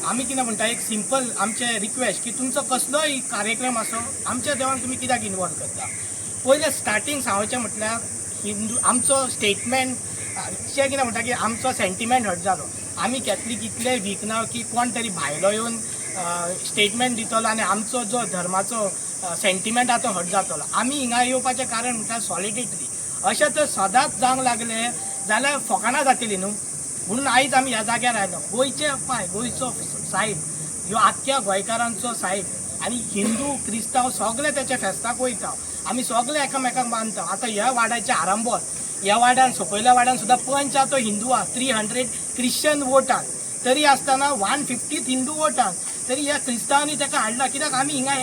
आम्ही कितें म्हणटा एक सिंपल आमचे रिक्वेस्ट की तुमचो कसलोय कार्यक्रम असो आमच्या देवान तुम्ही कित्याक इन्वॉल्व करता. पयले स्टार्टींग सांगचें म्हटल्यार हिंदू आमचो स्टेटमेंट जे कितें म्हणटा की आमचो सेंटिमेंट हट जालो. आमी कॅथलीक इतले वीक ना की कोण तरी भायलो येवन स्टेटमेंट दितलो आनी आमचो जो धर्माचो सेंटिमेंट आसा तो हट जातलो. आमी हिंगा येवपाचें कारण म्हटल्यार सॉलिडिटी. अशें तर सदांच जावंक लागले जाल्यार फकाणां जातलीं न्हू. म्हणून आयज आमी ह्या जाग्यार आयलो. गोंयचे पाय गोंयचो सायब ह्यो आख्ख्या गोंयकारांचो सायब आनी हिंदू क्रिस्तांव सगळे त्याच्या फेस्ताक वयता. आमी सगळे एकामेकाक मानता. आतां ह्या वाड्याचे आरंबोल ह्या वाड्यान सकयल्या वाड्यान सुद्दां पंच आहा तो हिंदू आहा. 300 क्रिश्चन वोटान तरी आसतना 150 हिंदू वोटान तरी ह्या क्रिस्तांवांनी ताका हाडला. कित्याक आमी हिंगा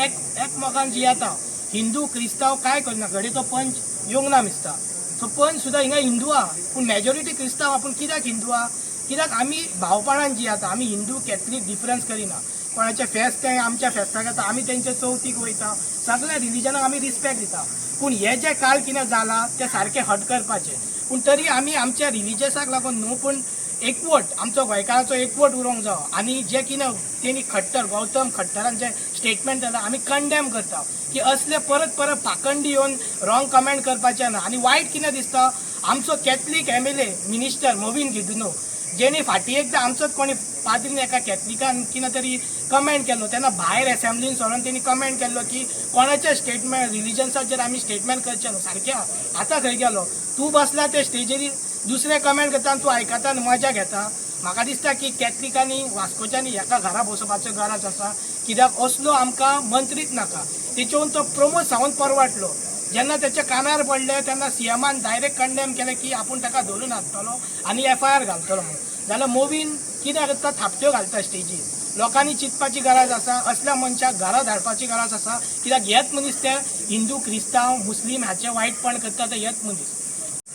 एकमेकांक जियेता. हिंदू क्रिस्तांव काय करना. घडी तो पंच येवंक ना दिसता. सो पंच सुद्दां हिंगा हिंदू आहा पूण मेजॉरिटी क्रिस्तांव आहा. पूण कित्याक हिंदू आहा कित्याक आमी भावपणान जियेता. आमी हिंदू कॅथलीक डिफरन्स करिना. कोणाचे फेस्त ते आमच्या फेस्ताक येता आमी तेंचे चवथीक वयता. सगळ्या रिलिजनाक आमी रिस्पेक्ट दिता. पूण हे जे काल कितें जाला ते सारके हट करपाचे. पूण तरी आमी आमच्या रिलिजियसाक लागून न्हू पूण एकवट आमचो गोंयकारांचो एकवट उरोंक जावो. आनी जे कितें तेणी खट्टर गौतम खट्टरान जे स्टेटमेंट दिला आमी कंडेम करता की असले परत परत पाखंडी येवन रॉंग कमेंट करपाचें ना. आनी वायट कितें दिसता आमचो कॅथलीक MLA मिनिस्टर मोविन गिदुनो जेणी फाटीं एकदां आमचोच कोणी पाद्रीन एका कॅथलिकान कितें तरी कमेंट केल्लो तेन्ना भायर एसेंब्लीन सोडून तेणी कमेंट केल्लो की कोणाच्या स्टेटमेंट रिलिजन्साचेर आमी स्टेटमेंट करचें न्हू. सारकें आतां खंय गेलो तूं बसला ते स्टेजीर दुसरे कमेंट करता आनी तूं आयकता आनी मजा घेता. म्हाका दिसता की कॅथलिकांनी वास्कोच्यांनी एका घरा बसोवपाचो गरज आसा. कित्याक असलो आमकां मंत्रीच नाका. तेचेवन तो प्रमोद सावंत परवाडलो. जेन्ना त्याच्या कानार पडले तेन्ना CMान डायरेक्ट कंडेम केलें की आपूण ताका धरून हाडटलो आनी FIR घालतलो म्हणून. जाल्यार मोवीन कितें करता थापट्यो घालता स्टेजीर. लोकांनी चिंतपाची गरज आसा. असल्या मनशाक घरा धाडपाची गरज आसा. कित्याक हेच मनीस ते हिंदू क्रिस्तांव मुस्लीम हाचे वायटपण करता ते हेच मनीस.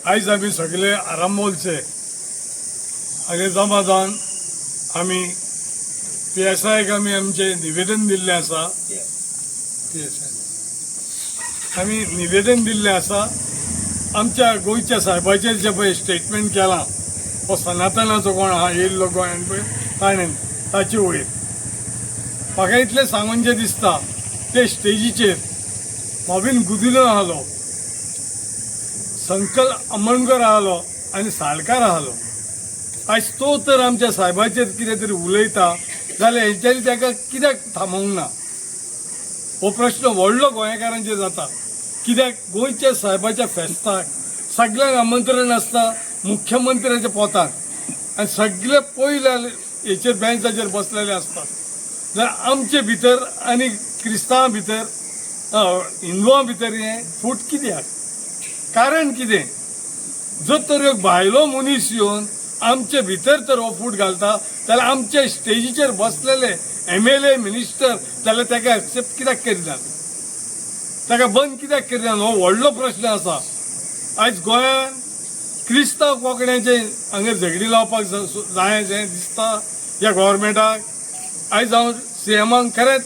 आयज आमी सगळे आरामोलचे आनी जमा जावन आमी PSIक आमी आमचे निवेदन दिल्लें आसा. आमी निवेदन दिल्लें आसा आमच्या गोंयच्या साहेबाचेर जे पळय स्टेटमेंट केलां हो सनातनाचो कोण आहा येयल्लो गोंयान पळय ताणें ताचे वयर म्हाका इतलें सांगूनचें दिसता ते स्टेजीचेर मोविन गुदिनो आहालो, संकल अमणकर आहालो आनी साळकार आहालो. आयज तो तर आमच्या साहेबाचेर कितें तरी उलयता जाल्यार हेंच्यांनी ताका कित्याक थांबोवंक ना हो प्रश्न व्हडलो गोंयकारांचेर जाता. कित्याक गोंयच्या साहेबाच्या फेस्ताक सगळ्यांक आमंत्रण आसता मुख्यमंत्र्याच्या पोताक आनी सगळे पयले हेचेर बेंचाचेर बसलेले आसतात. जाल्यार आमचे भितर आनी क्रिस्तांवां भितर हिंदुवां भितर हें फूट कित्याक कारण कितें. जर तर एक भायलो मनीस येवन आमचे भितर तर हो फूट घालता जाल्यार आमच्या स्टेजीचेर बसलेले MLA मिनिस्टर जाल्यार ताका एक्सेप्ट कित्याक करिना ताका बंद कित्याक करिना हो व्हडलो प्रश्न आसा. आयज गोंयान क्रिस्तांव कोंकण्याचे हांगा झगडी लावपाक जाय अशें दिसता ह्या गव्हर्मेंटाक. आयज हांव CMाक खरेंच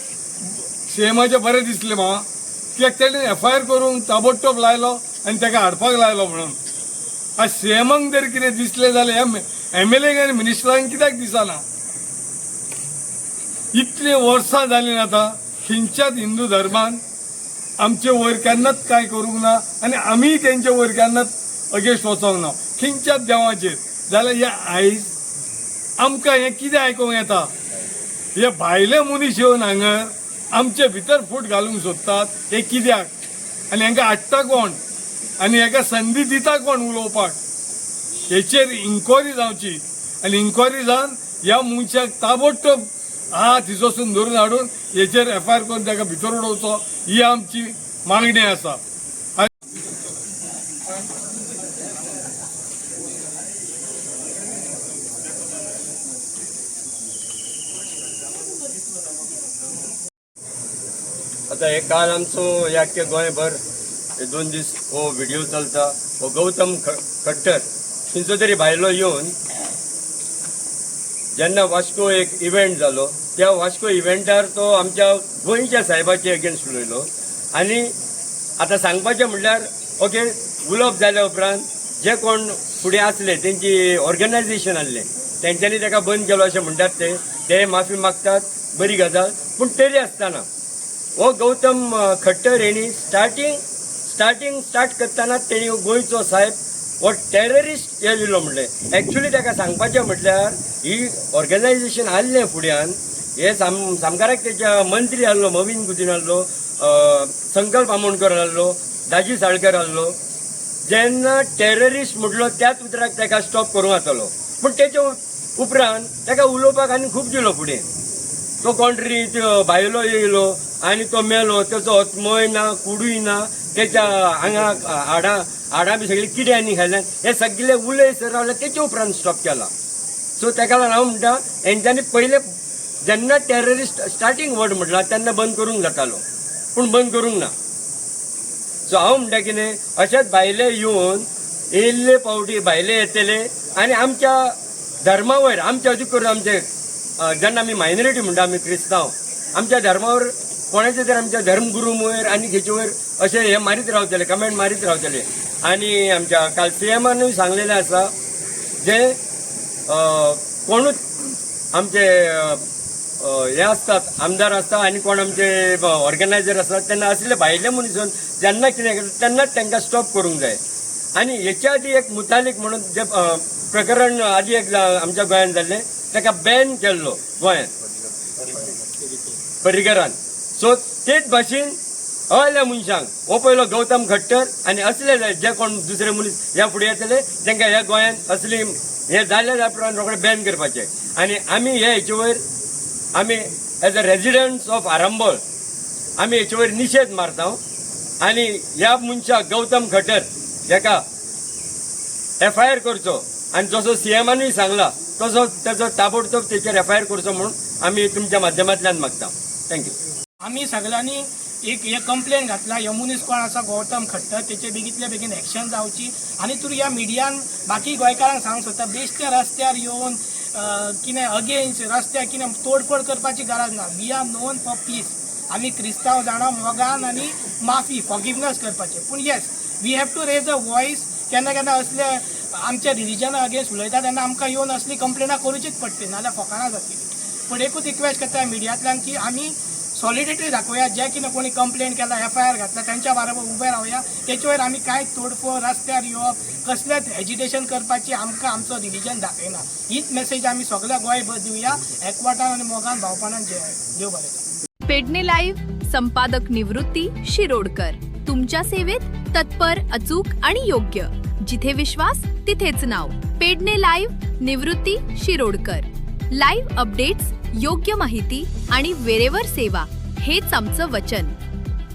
CMाचें बरें दिसलें म्हाका कित्याक तेणें FIR करून ताबडतोब लायलो आनी ताका हाडपाक लायलो म्हणून. आज CMाक जर कितें दिसलें जाल्यार ह्या MLAक आनी मिनिस्टरांक कित्याक दिसना. इतलीं वर्सां जालीं आतां खंयच्याच हिंदू धर्मान आमचे वयर केन्नाच कांय करूंक ना आनी आमी तेंचे वयर केन्नाच अगेन्स्ट वचोंक ना खंयच्याच देवाचेर. जाल्यार हे आयज आमकां हें कितें आयकूंक येता हे भायले मनीस येवन हांगा आमचे भितर फूट घालूंक सोदतात हे कित्याक आनी हांकां हाडटा कोण आनी हाका संदी दिता कोण उलोवपाक. हेचेर इन्क्वायरी जावची आनी इन्क्वायरी जावन ह्या मनशाक ताबडतोब थिसून धरून हाडून हेचेर FIR करून ताका भितर उडोवचो ही आमची मागणी आसा. आता हे काल आमचो याके गोंयभर 2 दीस हो व्हिडिओ चलता. हो गौतम खट्टर खंयचो तरी भायलो येवन जेन्ना वास्को एक इव्हेंट जालो त्या वास्को इव्हेंटार तो आमच्या गोंयच्या साहेबाचे अगेन्स्ट उलयलो. आनी आतां सांगपाचें म्हणल्यार ओके उलोवप जाल्या उपरांत जे कोण फुडें आसले तेंची ऑर्गनायजेशन आसलें तेंच्यांनी ताका बंद केलो अशें म्हणटात ते ते माफी मागतात, बरी गजाल. पूण तरी आसतना हो गौतम खट्टर हेणी स्टार्ट करतना तेणी गोंयचो साहेब हो टेररिस्ट हे दिलो म्हणलें. एक्चुली ताका सांगपाचें म्हटल्यार ही ऑर्गनायजेशन आसलें फुड्यान हे सामकाराक तेच्या मंत्री आहलो, मवीन गुदिन आहलो, संकल्प आमोणकर आहलो, दाजी साळकर आहलो. जेन्ना टेररिस्ट म्हटलो त्याच उतराक ताका स्टॉप करूंक जातलो. पूण तेच्या उपरांत ताका उलोवपाक आनी खूब दिलो फुडें. तो कोंट्री भायलो येयलो आनी तो मेलो, तेचो आत्मोय ना, कुडूय ना, तेच्या हांगा हाडां बी सगळीं किड्यांनी खाल्ल्यान हे सगळे उलयसर रावले. तेच्या उपरांत स्टॉप केला. सो ताका लागून हांव म्हणटा हेंच्यांनी पयले जेन्ना टेररिस्ट स्टार्टींग वर्ड म्हटला तेन्ना बंद करूंक जातालो, पूण बंद करूंक ना. सो हांव म्हणटा कितें, अशेंच भायले येवन येयल्ले पावटी भायले येतले आनी आमच्या धर्मा वयर आमचे अदीक करून आमचे जेन्ना आमी मायनॉरिटी म्हणटा आमी क्रिस्तांव, आमच्या धर्मावर कोणाचे तरी आमच्या धर्मगुरू वयर आनी हेचे वयर अशें हे मारीत रावतले, कमेंट मारीत रावतले. आनी आमच्या काल CMनूय सांगलेलें आसा जे कोणूच आमचे हे आसतात आमदार आसता आनी कोण आमचे ऑर्गनायझर आसतात तेन्ना असले भायले मनीस जेन्ना कितें करता तेन्नाच तांकां स्टॉप करूंक जाय. आनी हेच्या आदी एक मुतालीक म्हणून जे प्रकरण आदी एक आमच्या गोंयांत जाल्लें ताका बॅन केल्लो गोंयांत पर्रीकरान. सो तेच भाशेन असल्या मनशांक हो पयलो गौतम खट्टर आनी असले जे कोण दुसरे मनीस ह्या फुडें येतले तांकां ह्या गोंयांत असली हे जाल्या उपरांत रोखडें बॅन करपाचें. आनी आमी हेचे वयर आमी as a residents of Arambol आमी हेचे वयर निशेध मारता. आनी ह्या मनशाक गौतम खट्टर हेका FIR करचो आनी जसो CMनूय सांगला तसो तेचो ताबडतोब तेचेर FIR करचो म्हणून आमी तुमच्या माध्यमांतल्यान मागता. थँक्यू. आम्ही सगळ्यांनी एक हे कंप्लेन घातला, ह्यो मनीस कोण आसा गौतम खट्टर तेचे बेगीतल्या बेगीन एक्शन जावची. आनी तूं ह्या मिडियान बाकी गोंयकारांक सांगूंक सोदता बेश्टे रस्त्यार येवन कितें अगेन्स्ट रस्त्यार कितें तोडफोड करपाची गरज ना. We are known for peace. आमी क्रिस्तांव जाणा मोगान आनी माफी फॉरगिवनेस करपाचें. पूण yes we have to raise a voice. केन्ना केन्ना असले आमच्या रिलिजना अगेन्स्ट उलयता तेन्ना आमकां येवन असली कंप्लेनां करूचीच पडटली, नाल्यार फकाणां जातली. पूण एकूच रिक्वेस्ट करता मिडियांतल्यान की आमी सॉलिडेटरी दाखोवया. जे कितें कोणी कंप्लेन केला, FIR घातला त्यांच्या बरोबर उबे रावया. तेचे वयर आमी कांयच तोडफोड रस्त्यार येवप कसलेंच हेजिटेशन करपाची आमकां आमचो रिलिजन दाखयना. हीच मेसेज आमी सगळ्या गोंयभर दिवया एकवटान आनी मोगान भावपणान देव बरें करूं. पेडणे लाईव्ह संपादक निवृत्ती शिरोडकर. तुमच्या सेवेत तत्पर, अचूक आणि योग्य. जिथे विश्वास तिथेच नाव. पेडणे लाईव्ह निवृत्ती शिरोडकर. लाईव्ह अपडेट्स, योग्य माहिती आणि वेळेवर सेवा हेच आमचं वचन.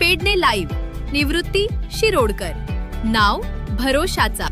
पेडणे लाईव्ह निवृत्ती शिरोडकर. नाव भरोशाचा.